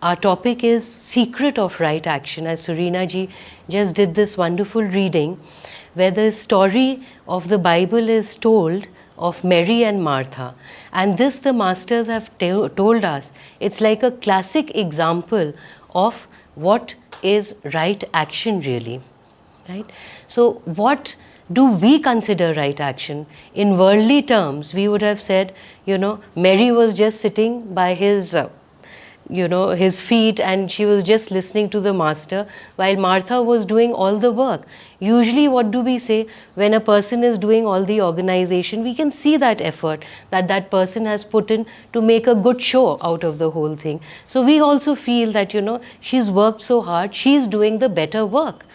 our topic is Secret of Right Action, as Surina ji just did this wonderful reading where the story of the Bible is told of Mary and Martha. And this the masters have told us. It's like a classic example of what is right action really. Right? So what do we consider right action? In worldly terms, we would have said, Mary was just sitting by his his feet and she was just listening to the master while Martha was doing all the work. Usually what do we say? When a person is doing all the organization, we can see that effort that that person has put in to make a good show out of the whole thing. So we also feel that, she's worked so hard, she's doing the better work.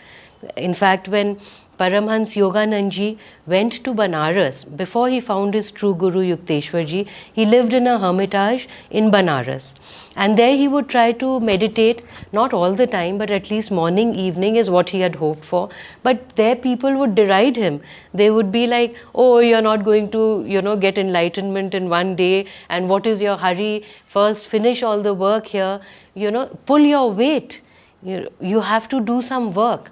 In fact, when Paramhansa Yogananda went to Banaras, before he found his true Guru Yukteswar ji, he lived in a hermitage in Banaras. And there he would try to meditate, not all the time, but at least morning, evening is what he had hoped for. But there people would deride him. They would be like, oh, you're not going to, get enlightenment in one day. And what is your hurry? First, finish all the work here. Pull your weight. You have to do some work.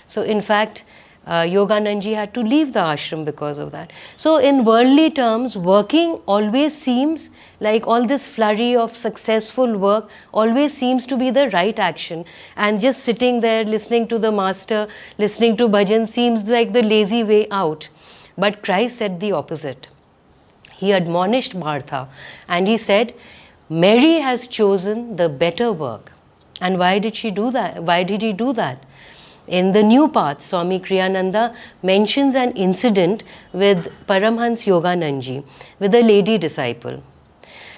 So in fact, Yogananda had to leave the ashram because of that. So in worldly terms, working always seems like all this flurry of successful work always seems to be the right action. And just sitting there, listening to the master, listening to bhajan seems like the lazy way out. But Christ said the opposite. He admonished Martha and he said, Mary has chosen the better work. And why did she do that? Why did he do that? In the New Path, Swami Kriyananda mentions an incident with Paramhansa Yogananda, with a lady disciple.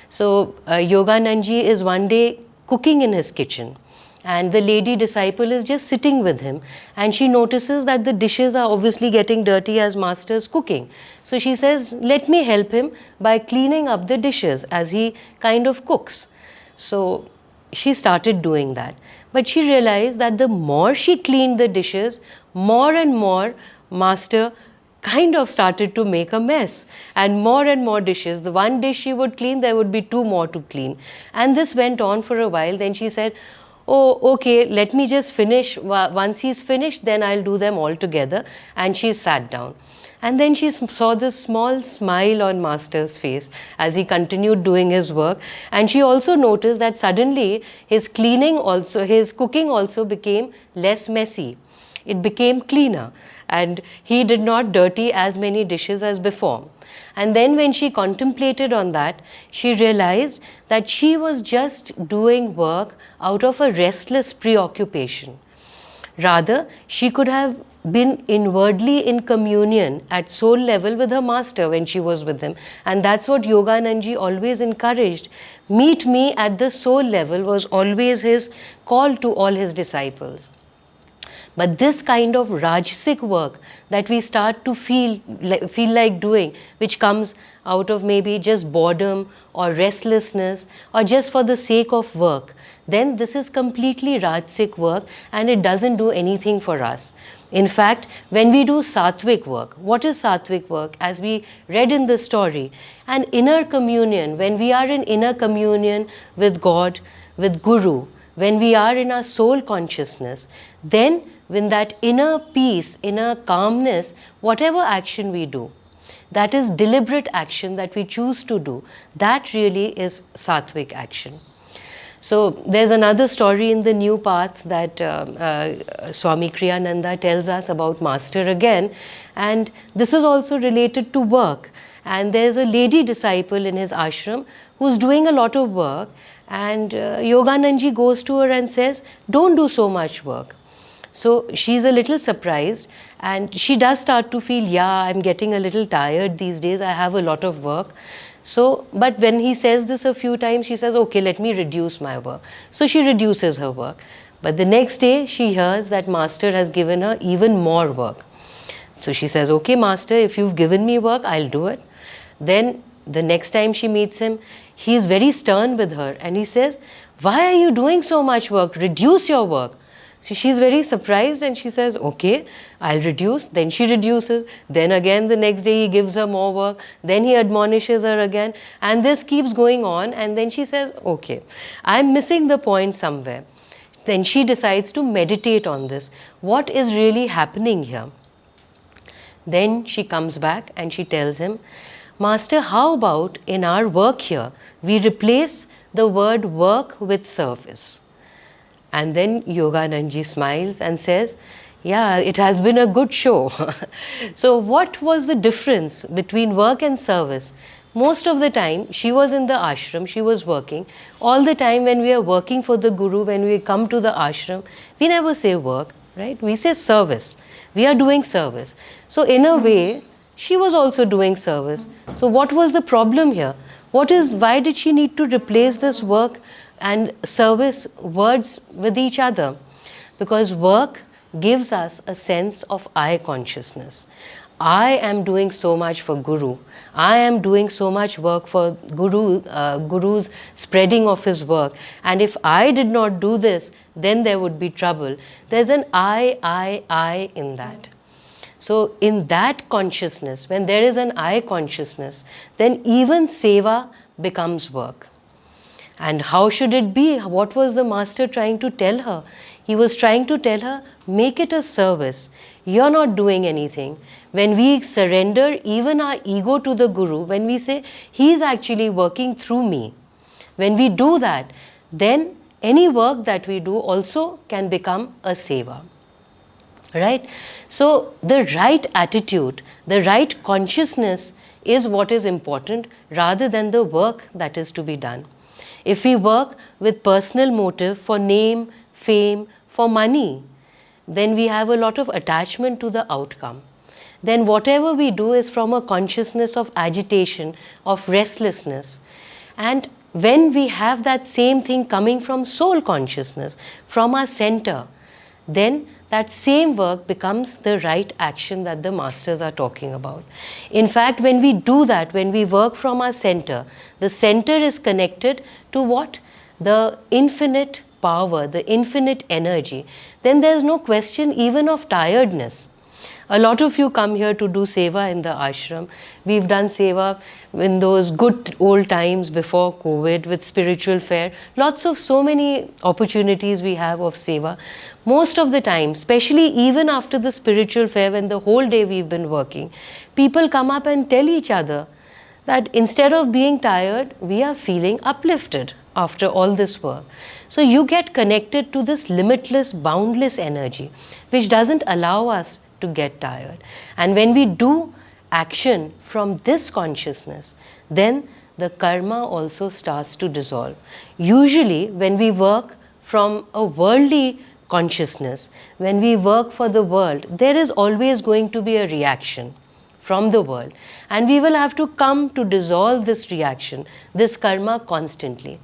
So Yogananda is one day cooking in his kitchen and the lady disciple is just sitting with him and she notices that the dishes are obviously getting dirty as master is cooking. So she says, let me help him by cleaning up the dishes as he kind of cooks. So she started doing that. But she realized that the more she cleaned the dishes, more and more master kind of started to make a mess. And more dishes. The one dish she would clean, there would be two more to clean. And this went on for a while. Then she said, oh, okay, let me just finish. Once he's finished, then I'll do them all together. And she sat down. And then she saw this small smile on master's face as he continued doing his work. And she also noticed that suddenly his cooking also became less messy. It became cleaner and he did not dirty as many dishes as before. And then when she contemplated on that, she realized that she was just doing work out of a restless preoccupation. Rather, she could have been inwardly in communion at soul level with her master when she was with him. And that's what Yogananda always encouraged. Meet me at the soul level was always his call to all his disciples. But this kind of rajasic work that we start to feel like doing, which comes out of maybe just boredom or restlessness or just for the sake of work, then this is completely rajasic work and it doesn't do anything for us. In fact, when we do sattvic work, what is sattvic work? As we read in the story, an inner communion, when we are in inner communion with God, with Guru, when we are in our soul consciousness, then when that inner peace, inner calmness, whatever action we do, that is deliberate action that we choose to do, that really is sattvic action. So there's another story in the New Path that Swami Kriyananda tells us about Master again, and this is also related to work. And there's a lady disciple in his ashram who's doing a lot of work, and Yogananda goes to her and says, don't do so much work. So she's a little surprised and she does start to feel, yeah, I'm getting a little tired these days, I have a lot of work. So, but when he says this a few times, she says, okay, let me reduce my work. So she reduces her work. But the next day she hears that Master has given her even more work. So she says, okay, Master, if you've given me work, I'll do it. Then the next time she meets him, he is very stern with her and he says, why are you doing so much work? Reduce your work. So she's very surprised and she says, okay, I'll reduce. Then she reduces. Then again the next day he gives her more work. Then he admonishes her again. And this keeps going on. And then she says, okay, I'm missing the point somewhere. Then she decides to meditate on this. What is really happening here? Then she comes back and she tells him, Master, how about in our work here, we replace the word work with service? And then Yoganandji smiles and says, yeah, it has been a good show. So what was the difference between work and service? Most of the time, she was in the ashram, she was working. All the time when we are working for the Guru, when we come to the ashram, we never say work, right? We say service. We are doing service. So in a way, she was also doing service. So what was the problem here? Why did she need to replace this work and service words with each other? Because work gives us a sense of I consciousness. I am doing so much for Guru. I am doing so much work for Guru's spreading of his work. And if I did not do this, then there would be trouble. There's an I in that. So in that consciousness, when there is an I consciousness, then even seva becomes work. And how should it be? What was the master trying to tell her? He was trying to tell her, make it a service. You're not doing anything. When we surrender even our ego to the Guru, when we say, he's actually working through me, when we do that, then any work that we do also can become a seva. Right? So the right attitude, the right consciousness is what is important rather than the work that is to be done. If we work with personal motive for name, fame, for money, then we have a lot of attachment to the outcome. Then whatever we do is from a consciousness of agitation, of restlessness. And when we have that same thing coming from soul consciousness, from our center, then that same work becomes the right action that the masters are talking about. In fact, when we do that, when we work from our center, the center is connected to what? The infinite power, the infinite energy. Then there's no question even of tiredness. A lot of you come here to do seva in the ashram. We've done seva in those good old times before COVID with spiritual fair. So many opportunities we have of seva. Most of the time, especially even after the spiritual fair when the whole day we've been working, people come up and tell each other that instead of being tired, we are feeling uplifted after all this work. So you get connected to this limitless, boundless energy, which doesn't allow us to get tired. And when we do action from this consciousness, then the karma also starts to dissolve. Usually, when we work from a worldly consciousness, when we work for the world, there is always going to be a reaction from the world. And we will have to come to dissolve this reaction, this karma constantly.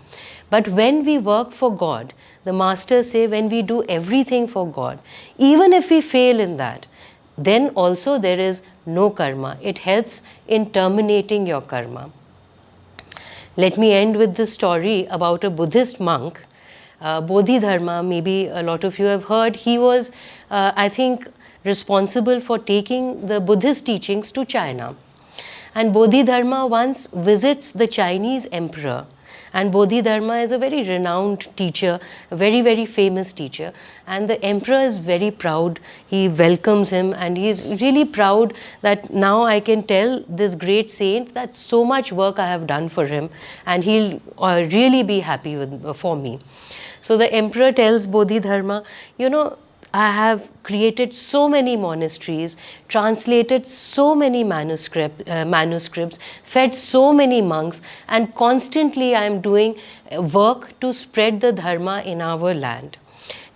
But when we work for God, the masters say when we do everything for God, even if we fail in that, then also there is no karma. It helps in terminating your karma. Let me end with this story about a Buddhist monk, Bodhidharma. Maybe a lot of you have heard. He was, I think, responsible for taking the Buddhist teachings to China. And Bodhidharma once visits the Chinese emperor. And Bodhidharma is a very renowned teacher, a very, very famous teacher. And the emperor is very proud. He welcomes him and he is really proud that now I can tell this great saint that so much work I have done for him and he'll really be happy for me. So the emperor tells Bodhidharma, you know, I have created so many monasteries, translated so many manuscripts, fed so many monks, and constantly I am doing work to spread the dharma in our land.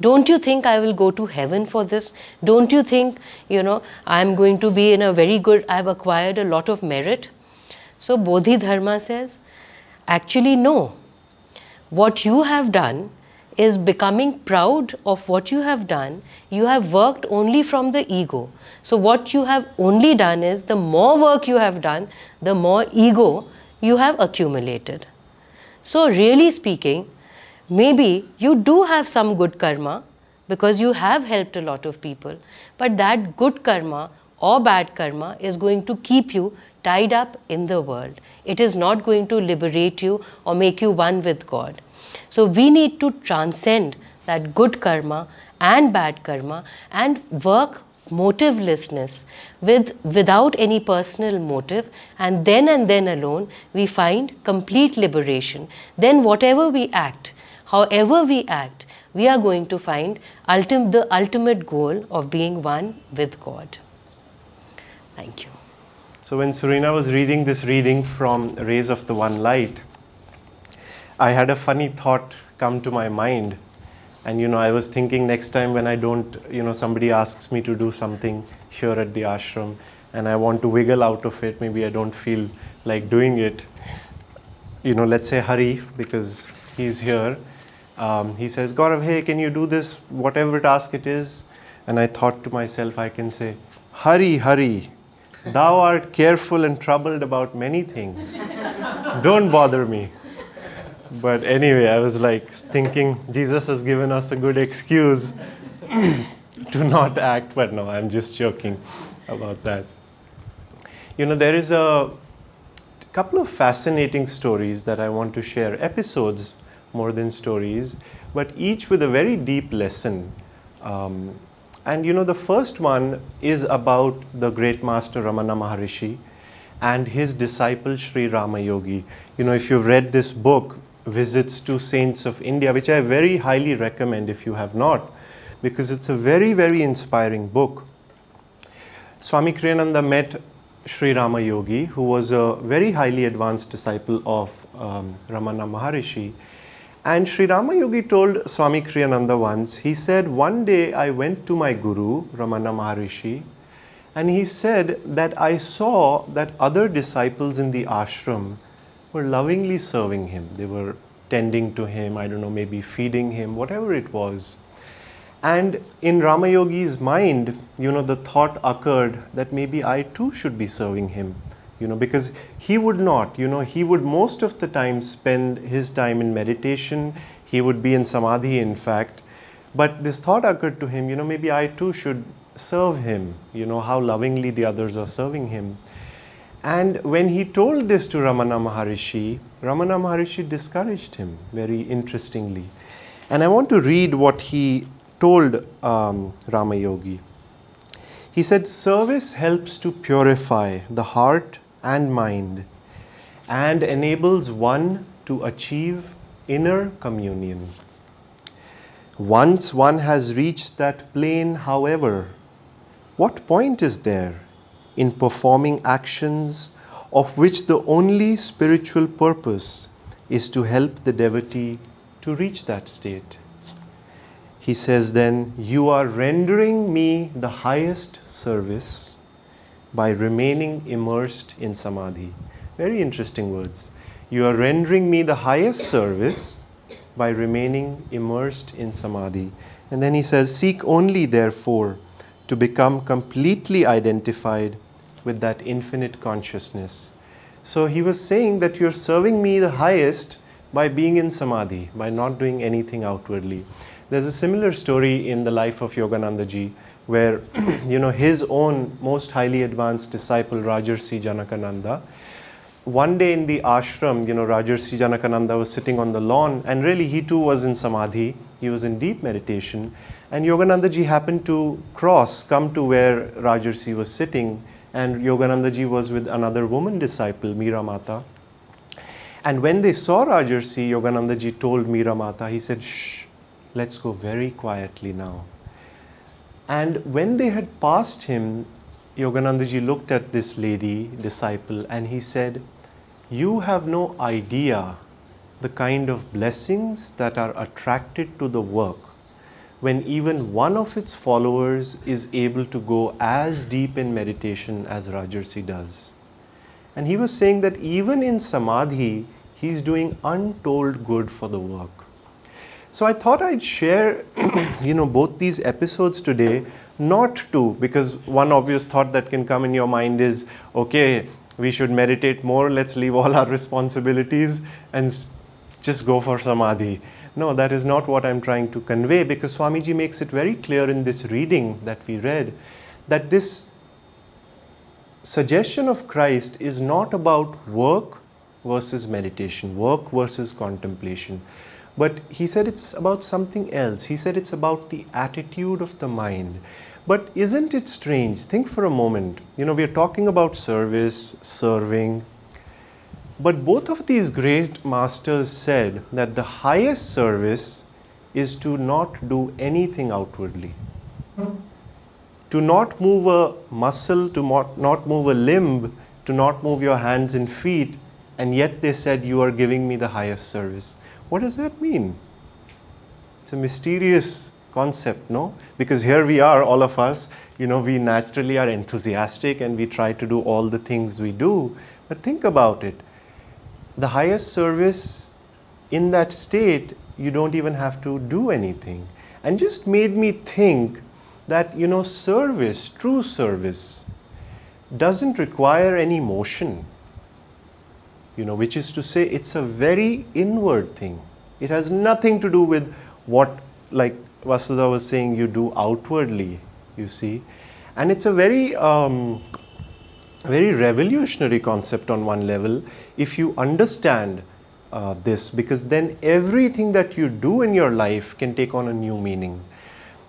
Don't you think I will go to heaven for this? Don't you think, you know, I am going to be in a very good, I have acquired a lot of merit? So Bodhidharma says, actually no. What you have done is becoming proud of what you have done. You have worked only from the ego. So what you have only done is the more work you have done, the more ego you have accumulated. So really speaking, maybe you do have some good karma, because you have helped a lot of people, but that good karma or bad karma is going to keep you tied up in the world. It is not going to liberate you or make you one with God. So we need to transcend that good karma and bad karma and work motivelessness without any personal motive, and then alone we find complete liberation. Then whatever we act, however we act, we are going to find the ultimate goal of being one with God. Thank you. So when Surina was reading this reading from Rays of the One Light, I had a funny thought come to my mind. And I was thinking, next time when I don't, somebody asks me to do something here at the ashram and I want to wiggle out of it, maybe I don't feel like doing it. Let's say Hari, because he's here. He says, Gaurav, hey, can you do this, whatever task it is? And I thought to myself, I can say, Hari, Hari, thou art careful and troubled about many things. Don't bother me. But anyway, I was like thinking, Jesus has given us a good excuse to not act. But no, I'm just joking about that. There is a couple of fascinating stories that I want to share, episodes more than stories, but each with a very deep lesson. And the first one is about the great master Ramana Maharishi and his disciple Sri Rama Yogi. If you've read this book, Visits to Saints of India, which I very highly recommend if you have not, because it's a very, very inspiring book. Swami Kriyananda met Sri Rama Yogi, who was a very highly advanced disciple of Ramana Maharishi. And Sri Rama Yogi told Swami Kriyananda once, he said, one day I went to my guru, Ramana Maharishi, and he said that I saw that other disciples in the ashram were lovingly serving him. They were tending to him, I don't know, maybe feeding him, whatever it was. And in Rama Yogi's mind, the thought occurred that maybe I too should be serving him, because he would not, he would most of the time spend his time in meditation. He would be in samadhi, in fact. But this thought occurred to him, maybe I too should serve him, how lovingly the others are serving him. And when he told this to Ramana Maharishi discouraged him, very interestingly. And I want to read what he told Rama Yogi. He said, service helps to purify the heart and mind and enables one to achieve inner communion. Once one has reached that plane, however, what point is there in performing actions of which the only spiritual purpose is to help the devotee to reach that state? He says then, you are rendering me the highest service by remaining immersed in samadhi. Very interesting words. You are rendering me the highest service by remaining immersed in samadhi. And then he says, seek only therefore to become completely identified with that infinite consciousness. So he was saying that you're serving me the highest by being in samadhi, by not doing anything outwardly. There's a similar story in the life of Yogananda ji, where his own most highly advanced disciple Rajarsi Janakananda, one day in the ashram, Rajarsi Janakananda was sitting on the lawn, and really he too was in samadhi. He was in deep meditation, and Yogananda ji happened to come to where Rajarsi was sitting, and Yogananda ji was with another woman disciple, Meera Mata. And when they saw Rajarsi, Yogananda ji told Meera Mata, he said, shh, let's go very quietly now. And when they had passed him, Yogananda ji looked at this lady, disciple, and he said, you have no idea the kind of blessings that are attracted to the work when even one of its followers is able to go as deep in meditation as Rajarsi does. And he was saying that even in samadhi, he's doing untold good for the work. So I thought I'd share, both these episodes today, because one obvious thought that can come in your mind is, okay, we should meditate more, let's leave all our responsibilities and just go for samadhi. No, that is not what I'm trying to convey, because Swamiji makes it very clear in this reading that we read that this suggestion of Christ is not about work versus meditation, work versus contemplation. But he said it's about something else. He said it's about the attitude of the mind. But isn't it strange? Think for a moment. We are talking about service, serving. But both of these great masters said that the highest service is to not do anything outwardly. To not move a muscle, to not move a limb, to not move your hands and feet, and yet they said, you are giving me the highest service. What does that mean? It's a mysterious concept, no? Because here we are, all of us, we naturally are enthusiastic and we try to do all the things we do. But think about it. The highest service, in that state, you don't even have to do anything. And just made me think that, service, true service, doesn't require any motion. Which is to say, it's a very inward thing. It has nothing to do with what, like Vasudha was saying, you do outwardly, you see. And it's a very, very revolutionary concept on one level, if you understand this, because then everything that you do in your life can take on a new meaning.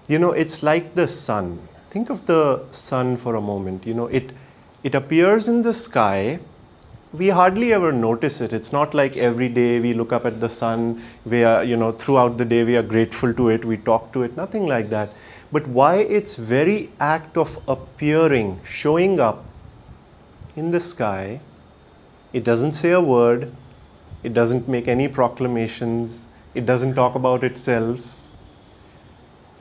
It's like the sun. Think of the sun for a moment. It appears in the sky. We hardly ever notice it. It's not like every day we look up at the sun, we are, throughout the day we are grateful to it, we talk to it, nothing like that. But why its very act of appearing, showing up in the sky, it doesn't say a word, it doesn't make any proclamations, it doesn't talk about itself.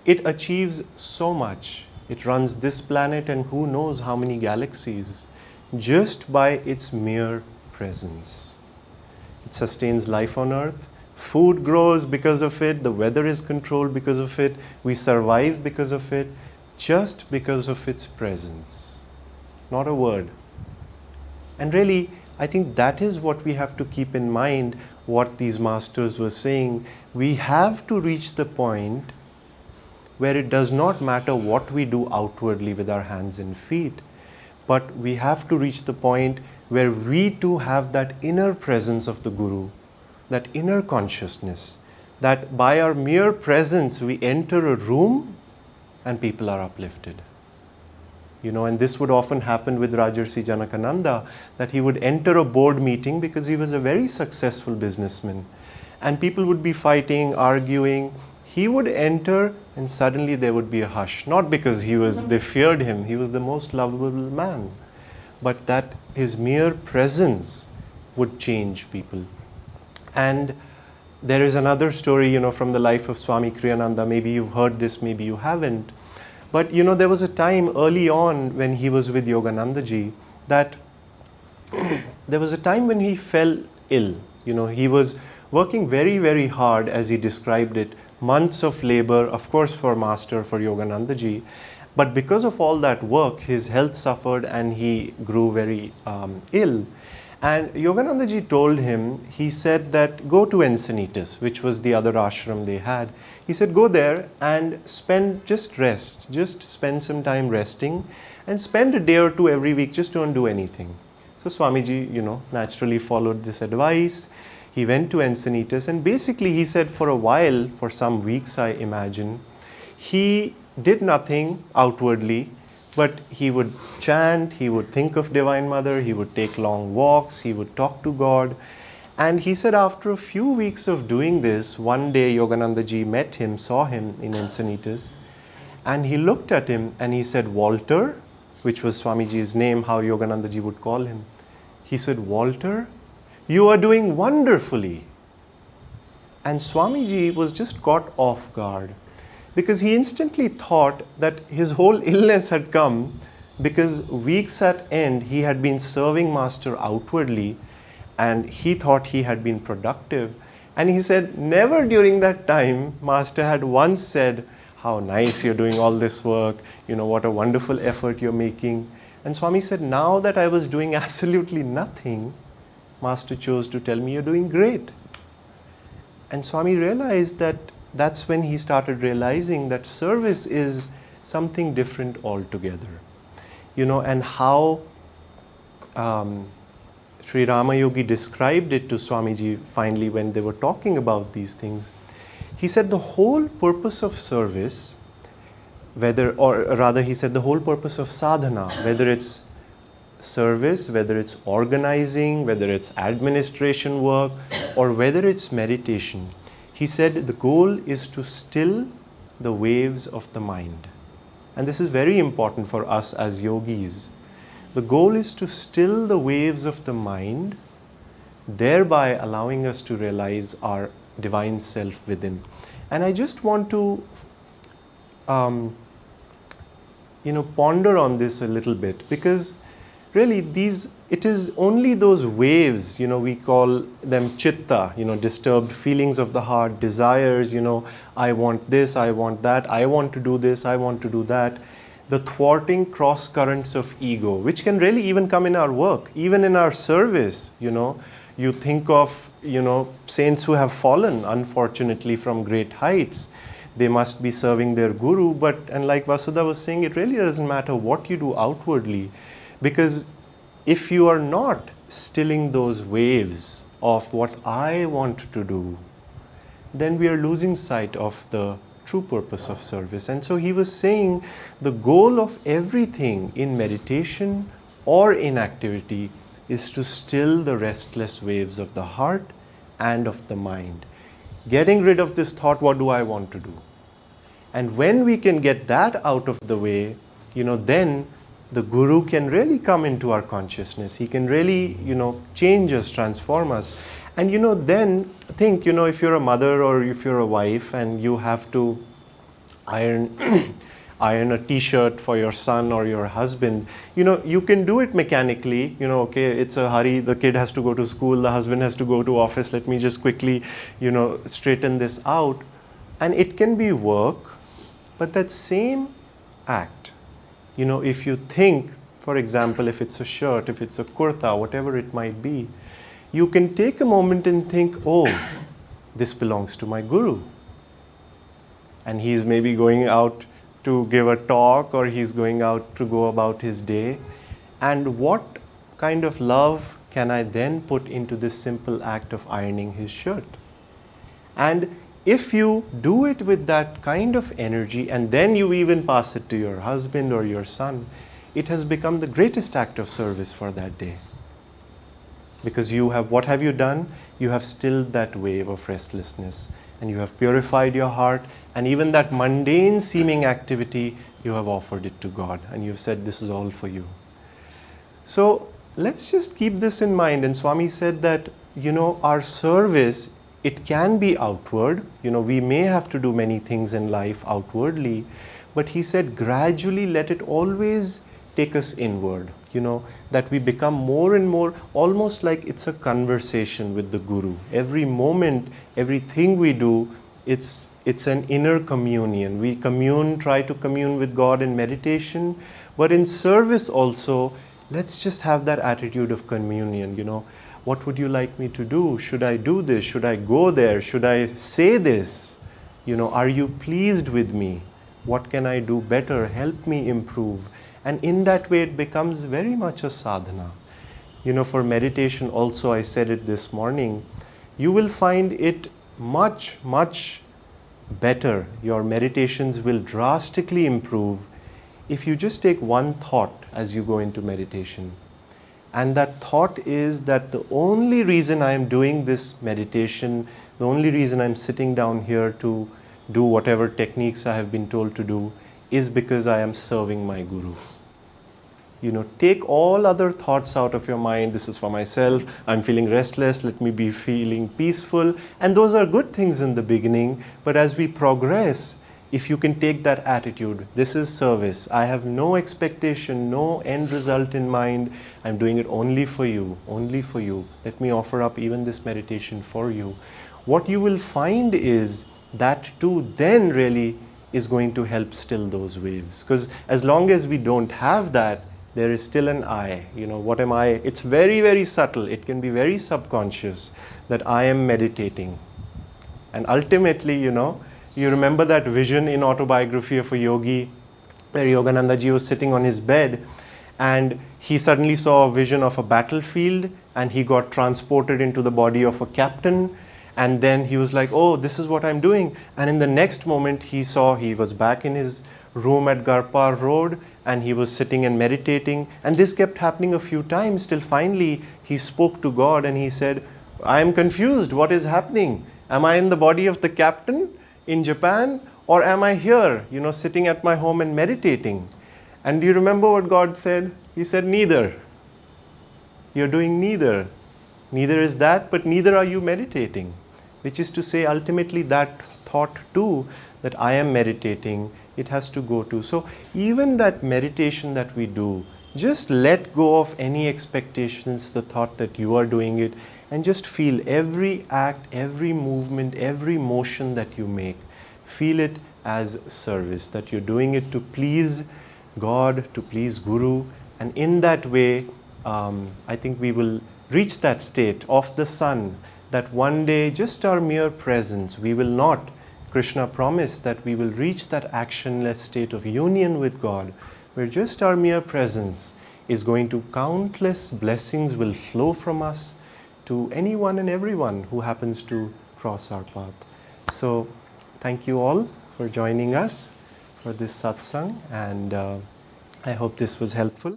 It achieves so much. It runs this planet and who knows how many galaxies, just by its mere presence. It sustains life on earth. Food grows because of it. The weather is controlled because of it. We survive because of it, just because of its presence. Not a word. And really, I think that is what we have to keep in mind, what these masters were saying. We have to reach the point where it does not matter what we do outwardly with our hands and feet, but we have to reach the point where we too have that inner presence of the Guru, that inner consciousness, that by our mere presence we enter a room and people are uplifted. And this would often happen with Rajarsi Janakananda, that he would enter a board meeting because he was a very successful businessman. And people would be fighting, arguing. He would enter and suddenly there would be a hush. Not because they feared him, he was the most lovable man. But that his mere presence would change people. And there is another story, from the life of Swami Kriyananda. Maybe you've heard this, maybe you haven't. But there was a time early on when he was with Yoganandaji that there was a time when he fell ill. He was working very, very hard, as he described it, months of labor, of course for Master, for Yoganandaji. But because of all that work, his health suffered and he grew very ill. And Yoganandaji told him, he said that go to Encinitas, which was the other ashram they had. He said, go there and just spend some time resting and spend a day or two every week, just don't do anything. So Swamiji, naturally followed this advice. He went to Encinitas and basically he said for a while, for some weeks I imagine, he did nothing outwardly, but he would chant, he would think of Divine Mother, he would take long walks, he would talk to God. And he said after a few weeks of doing this, one day Yoganandaji met him, saw him in Encinitas, and he looked at him and he said, Walter, which was Swamiji's name, how Yoganandaji would call him. He said, Walter, you are doing wonderfully. And Swamiji was just caught off guard, because he instantly thought that his whole illness had come because weeks at end he had been serving Master outwardly and he thought he had been productive. And he said never during that time Master had once said, how nice you're doing all this work, what a wonderful effort you're making. And Swami said, now that I was doing absolutely nothing, Master chose to tell me you're doing great. And Swami realized that that's when he started realizing that service is something different altogether. And how Sri Rama Yogi described it to Swamiji finally when they were talking about these things. He said the whole purpose of service, he said the whole purpose of sadhana, whether it's service, whether it's organizing, whether it's administration work, or whether it's meditation, he said the goal is to still the waves of the mind. And this is very important for us as yogis. The goal is to still the waves of the mind, thereby allowing us to realize our divine self within. And I just want to ponder on this a little bit, because really it is only those waves, we call them chitta, disturbed feelings of the heart, desires, I want this, I want that, I want to do this, I want to do that, the thwarting cross currents of ego, which can really even come in our work, even in our service. You think of saints who have fallen unfortunately from great heights. They must be serving their guru, and like Vasudha was saying, it really doesn't matter what you do outwardly, because if you are not stilling those waves of what I want to do, then we are losing sight of the true purpose of service. And so he was saying the goal of everything in meditation or in activity is to still the restless waves of the heart and of the mind. Getting rid of this thought, what do I want to do? And when we can get that out of the way, then the Guru can really come into our consciousness. He can really, change us, transform us. And then think, if you're a mother or if you're a wife and you have to iron a t-shirt for your son or your husband, you can do it mechanically. Okay, it's a hurry, the kid has to go to school, the husband has to go to office, let me just quickly, straighten this out. And it can be work, but that same act, if you think, for example, if it's a shirt, if it's a kurta, whatever it might be, you can take a moment and think, oh, this belongs to my Guru. And he's maybe going out to give a talk, or he's going out to go about his day. And what kind of love can I then put into this simple act of ironing his shirt? And if you do it with that kind of energy, and then you even pass it to your husband or your son, it has become the greatest act of service for that day. Because what have you done? You have stilled that wave of restlessness, and you have purified your heart, and even that mundane seeming activity, you have offered it to God, and you've said, this is all for you. So let's just keep this in mind. And Swami said that, our service, it can be outward. We may have to do many things in life outwardly, but he said gradually let it always take us inward, that we become more and more, almost like it's a conversation with the Guru. Every moment, everything we do, it's an inner communion. We try to commune with God in meditation, but in service also, let's just have that attitude of communion. What would you like me to do? Should I do this? Should I go there? Should I say this? Are you pleased with me? What can I do better? Help me improve. And in that way, it becomes very much a sadhana. For meditation also, I said it this morning, you will find it much, much better. Your meditations will drastically improve if you just take one thought as you go into meditation. And that thought is that the only reason I am doing this meditation, the only reason I'm sitting down here to do whatever techniques I have been told to do, is because I am serving my Guru. Take all other thoughts out of your mind. This is for myself. I'm feeling restless. Let me be feeling peaceful. And those are good things in the beginning. But as we progress, if you can take that attitude, this is service. I have no expectation, no end result in mind. I'm doing it only for you, only for you. Let me offer up even this meditation for you. What you will find is that too then really is going to help still those waves. Because as long as we don't have that, there is still an I. What am I? It's very, very subtle. It can be very subconscious that I am meditating. And ultimately, you remember that vision in Autobiography of a Yogi, where Yogananda ji was sitting on his bed and he suddenly saw a vision of a battlefield and he got transported into the body of a captain, and then he was like, oh, this is what I'm doing. And in the next moment he saw he was back in his room at Garpar Road and he was sitting and meditating, and this kept happening a few times till finally he spoke to God and he said, I am confused, what is happening? Am I in the body of the captain in Japan, or am I here, sitting at my home and meditating? And do you remember what God said? He said, neither. You're doing neither. Neither is that, but neither are you meditating. Which is to say, ultimately that thought too, that I am meditating, it has to go to. So even that meditation that we do, just let go of any expectations, the thought that you are doing it, and just feel every act, every movement, every motion that you make. Feel it as service, that you're doing it to please God, to please Guru, and in that way, I think we will reach that state of the sun, that one day just our mere presence, we will not, Krishna promised that we will reach that actionless state of union with God, where just our mere presence is going to, countless blessings will flow from us to anyone and everyone who happens to cross our path. So thank you all for joining us for this satsang, and I hope this was helpful.